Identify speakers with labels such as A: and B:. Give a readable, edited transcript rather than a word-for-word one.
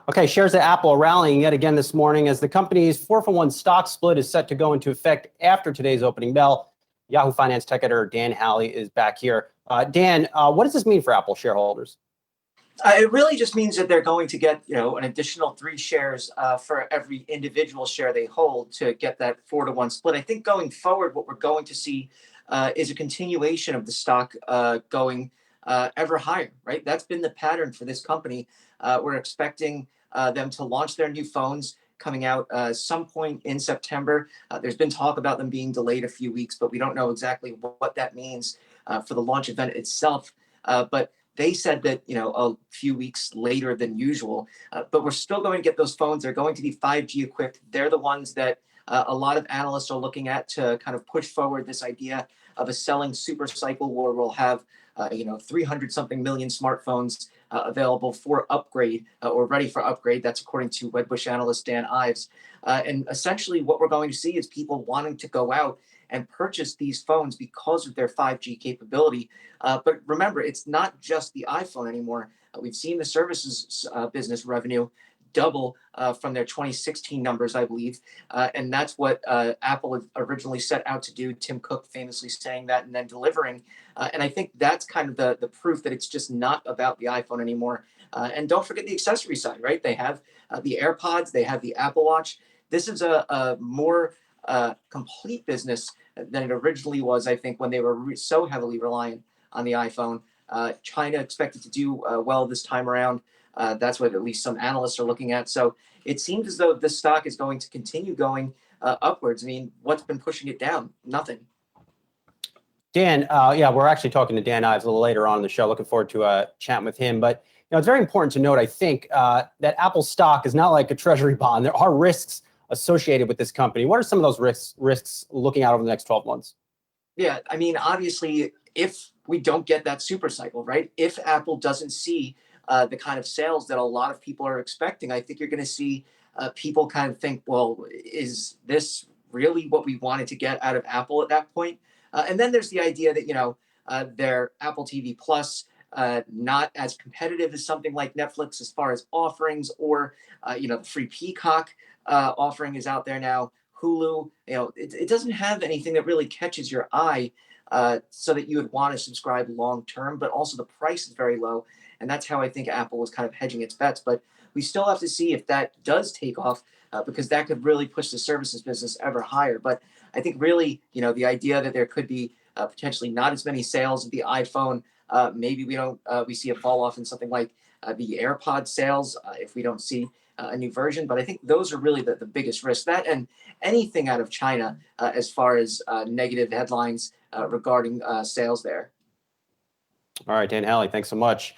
A: Okay, shares of Apple are rallying yet again this morning as the company's 4-for-1 stock split is set to go into effect after today's opening bell. Yahoo Finance tech editor Dan Howley is back here. Dan, what does this mean for Apple shareholders?
B: It really just means that they're going to get, an additional 3 shares for every individual share they hold to get that 4-to-1 split. I think going forward, what we're going to see is a continuation of the stock going ever higher, right? That's been the pattern for this company. We're expecting them to launch their new phones coming out some point in September. There's been talk about them being delayed a few weeks, but we don't know exactly what that means for the launch event itself. But they said that, a few weeks later than usual, but we're still going to get those phones. They're going to be 5G equipped. They're the ones that a lot of analysts are looking at to kind of push forward this idea of a selling super cycle where we'll have, 300 something million smartphones available for upgrade or ready for upgrade. That's according to Wedbush analyst Dan Ives. And essentially what we're going to see is people wanting to go out and purchase these phones because of their 5G capability. But remember, it's not just the iPhone anymore. We've seen the services business revenue double from their 2016 numbers, I believe. And that's what Apple originally set out to do. Tim Cook famously saying that and then delivering. And I think that's kind of the proof that it's just not about the iPhone anymore. And don't forget the accessory side, right? They have the AirPods, they have the Apple Watch. This is a more complete business than it originally was, I think, when they were so heavily reliant on the iPhone. China expected to do well this time around. That's what at least some analysts are looking at. So it seems as though this stock is going to continue going upwards. I mean, what's been pushing it down? Nothing.
A: Dan, yeah, we're actually talking to Dan Ives a little later on in the show. Looking forward to chatting with him. But it's very important to note, I think, that Apple stock is not like a treasury bond. There are risks associated with this company. What are some of those risks looking out over the next 12 months?
B: Yeah, I mean, obviously, if we don't get that super cycle, right? If Apple doesn't see the kind of sales that a lot of people are expecting, I think you're going to see people kind of think, well, is this really what we wanted to get out of Apple at that point? And then there's the idea that, their Apple TV Plus, not as competitive as something like Netflix as far as offerings or, the free Peacock offering is out there now. Hulu, it doesn't have anything that really catches your eye so that you would want to subscribe long term, but also the price is very low. And that's how I think Apple was kind of hedging its bets. But we still have to see if that does take off because that could really push the services business ever higher. But I think really, the idea that there could be potentially not as many sales of the iPhone, maybe we see a fall off in something like the AirPod sales if we don't see a new version. But I think those are really the biggest risks. That and anything out of China as far as negative headlines regarding sales there.
A: All right, Dan Howley, thanks so much.